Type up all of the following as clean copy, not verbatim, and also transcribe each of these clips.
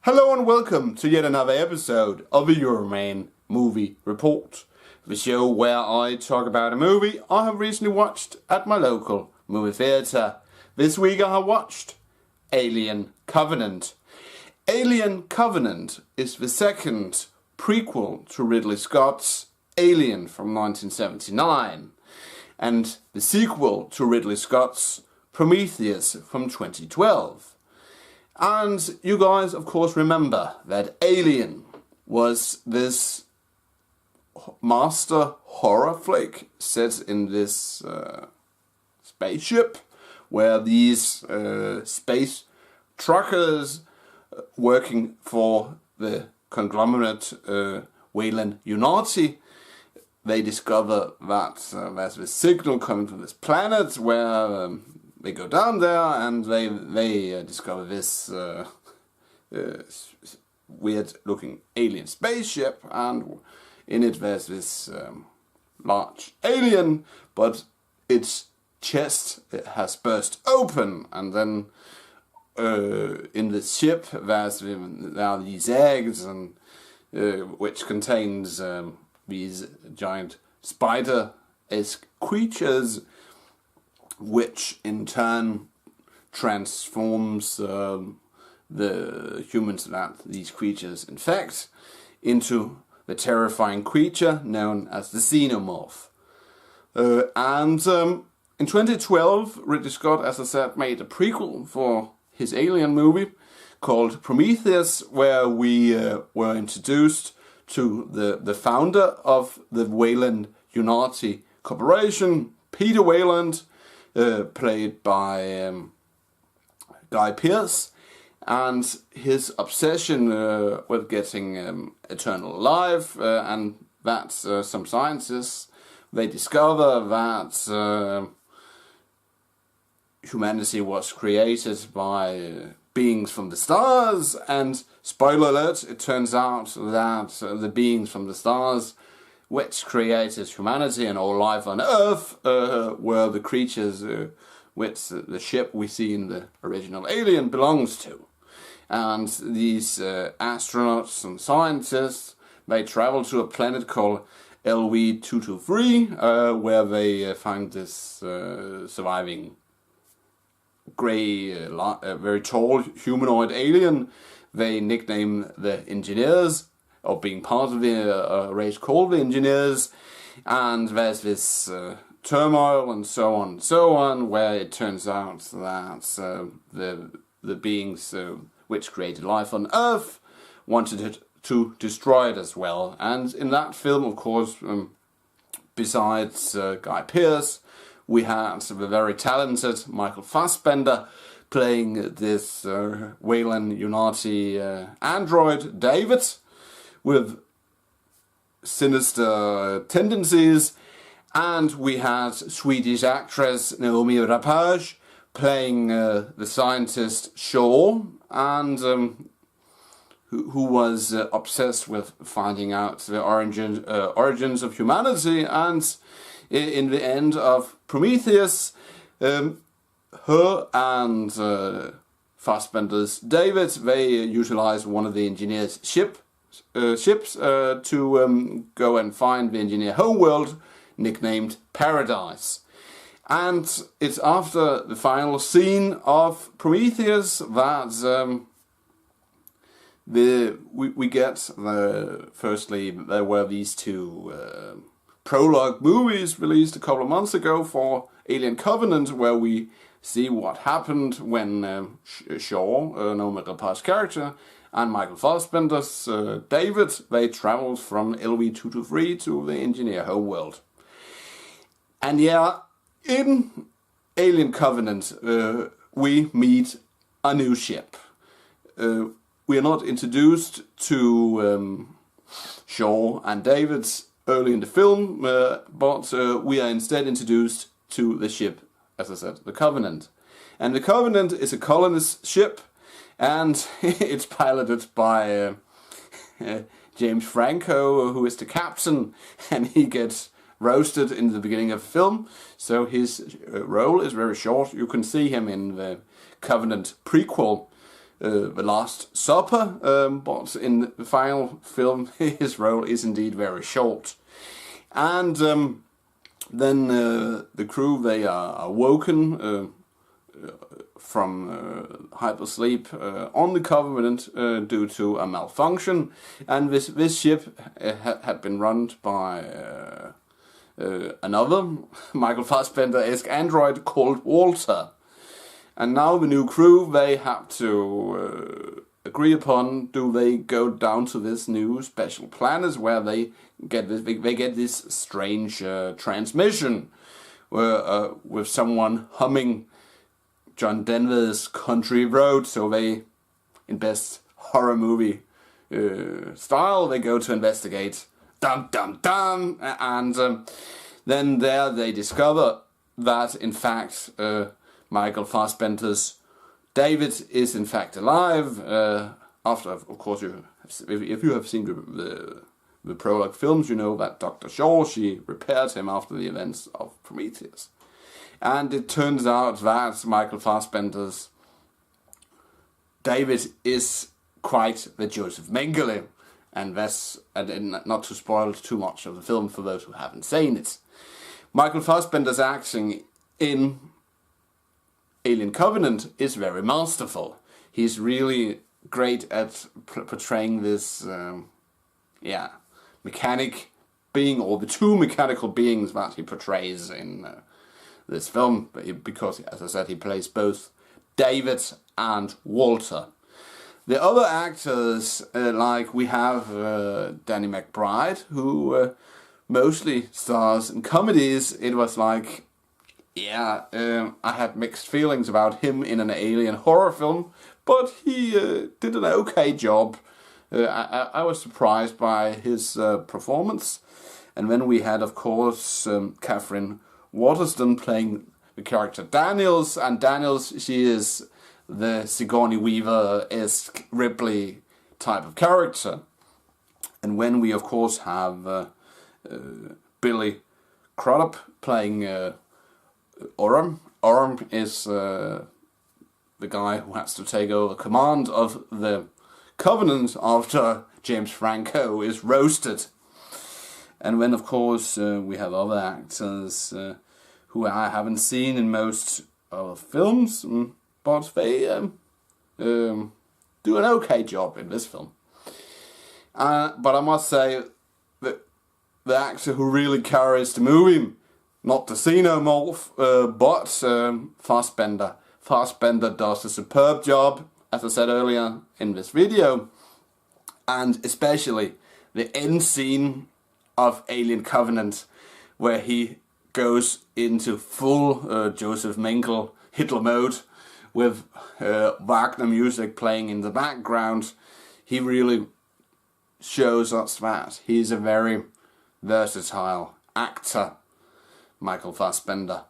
Hello and welcome to yet another episode of the Euroman Movie Report, the show where I talk about a movie I have recently watched at my local movie theatre. This week I have watched Alien Covenant. Alien Covenant is the second prequel to Ridley Scott's Alien from 1979 and the sequel to Ridley Scott's Prometheus from 2012. And you guys, of course, remember that Alien was this master horror flick set in this spaceship where these space truckers working for the conglomerate Weyland Unati, they discover that there's a signal coming from this planet where they go down there and they discover this weird-looking alien spaceship, and in it there's this large alien, but its chest has burst open, and then in the ship there are these eggs, and which contains these giant spider-esque creatures, which in turn transforms the humans that these creatures infect into the terrifying creature known as the xenomorph. In 2012, Ridley Scott, as I said, made a prequel for his Alien movie called Prometheus, where we were introduced to the founder of the Weyland Unati Corporation, Peter Weyland, played by Guy Pearce, and his obsession with getting eternal life, and that some scientists, they discover that humanity was created by beings from the stars, and spoiler alert, it turns out that the beings from the stars which created humanity and all life on Earth were the creatures which the ship we see in the original Alien belongs to. And these astronauts and scientists, they travel to a planet called LV-223, where they find this surviving grey, very tall humanoid alien. They nickname the engineers, or being part of the race called the engineers, and there's this turmoil and so on, where it turns out that the beings which created life on Earth wanted to destroy it as well. And in that film, of course, besides Guy Pearce, we had the very talented Michael Fassbender playing this Weyland Unati android, David, with sinister tendencies, and we had Swedish actress Naomi Rapage playing the scientist Shaw, and who was obsessed with finding out the origins of humanity. And in the end of Prometheus, her and Fassbender's David, they utilize one of the engineer's ships to go and find the engineer homeworld, nicknamed Paradise. And it's after the final scene of Prometheus that we get firstly there were these two prologue movies released a couple of months ago for Alien Covenant, where we see what happened when Shaw, Naomi Rapace's character, and Michael Fassbender's David, they travelled from LV-223 to the engineer homeworld. And yeah, in Alien Covenant we meet a new ship. We are not introduced to Shaw and David early in the film, but we are instead introduced to the ship, as I said, the Covenant. And the Covenant is a colonist ship, and it's piloted by James Franco, who is the captain, and he gets roasted in the beginning of the film, so his role is very short. You can see him in the Covenant prequel, The Last Supper, but in the final film his role is indeed very short. And then the crew, they are awoken from hypersleep on the Covenant due to a malfunction, and this ship had been run by another Michael Fassbender-esque android called Walter. And now the new crew, they have to agree upon, do they go down to this new special planet where they get this strange transmission with someone humming John Denver's Country Road. So they, in best horror movie style, they go to investigate. Dum dum dum, and then there they discover that in fact Michael Fassbender's David is in fact alive. After, of course, if you have seen the prologue films, you know that Dr. Shaw, she repaired him after the events of Prometheus. And it turns out that Michael Fassbender's David is quite the Joseph Mengele. And that's, and not to spoil too much of the film for those who haven't seen it. Michael Fassbender's acting in Alien Covenant is very masterful. He's really great at portraying this, mechanic being, or the two mechanical beings that he portrays in this film, because, as I said, he plays both David and Walter. The other actors, like we have Danny McBride, who mostly stars in comedies. It was like, I had mixed feelings about him in an alien horror film, but he did an okay job. I was surprised by his performance. And then we had, of course, Catherine Waterston playing the character Daniels, and Daniels, she is the Sigourney Weaver-esque Ripley type of character. And when we, of course, have Billy Crudup playing Orm. Orm is the guy who has to take over command of the Covenant after James Franco is roasted. And then, of course, we have other actors who I haven't seen in most of the films, but they do an okay job in this film. But I must say that the actor who really carries the movie, not the xenomorph, but Fassbender. Fassbender does a superb job, as I said earlier in this video, and especially the end scene of Alien Covenant, where he goes into full Joseph Mengele Hitler mode, with Wagner music playing in the background. He really shows us that he's a very versatile actor, Michael Fassbender.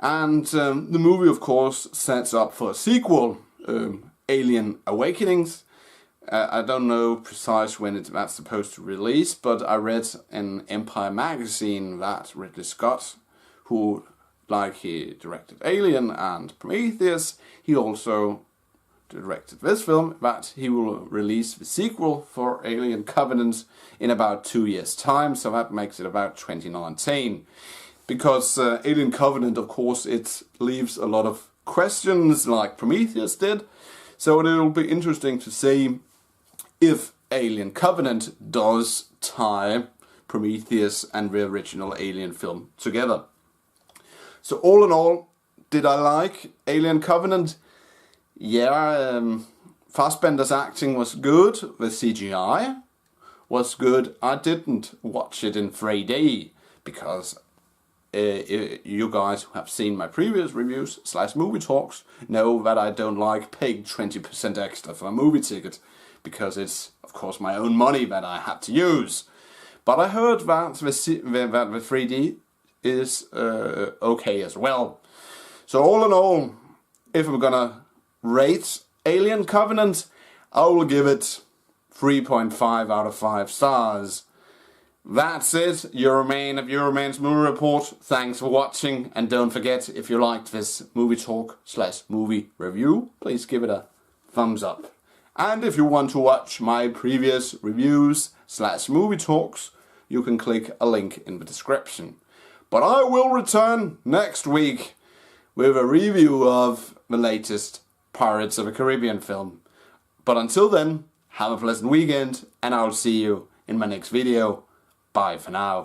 And the movie, of course, sets up for a sequel, Alien Awakenings. I don't know precisely when that's supposed to release, but I read in Empire magazine that Ridley Scott, who, like he directed Alien and Prometheus, he also directed this film, that he will release the sequel for Alien Covenant in about 2 years' time, so that makes it about 2019. Because Alien Covenant, of course, it leaves a lot of questions, like Prometheus did, so it will be interesting to see if Alien Covenant does tie Prometheus and the original Alien film together. So all in all, did I like Alien Covenant? Yeah, Fassbender's acting was good, the CGI was good. I didn't watch it in 3D, because you guys who have seen my previous reviews / movie talks know that I don't like paying 20% extra for a movie ticket, because it's, of course, my own money that I had to use. But I heard that the 3D is okay as well. So all in all, if I'm gonna rate Alien Covenant, I will give it 3.5 out of 5 stars. That's it, Euroman of Euroman's Movie Report. Thanks for watching, and don't forget, if you liked this movie talk / movie review, please give it a thumbs up. And if you want to watch my previous reviews / movie talks, you can click a link in the description. But I will return next week with a review of the latest Pirates of the Caribbean film. But until then, have a pleasant weekend, and I'll see you in my next video. Bye for now.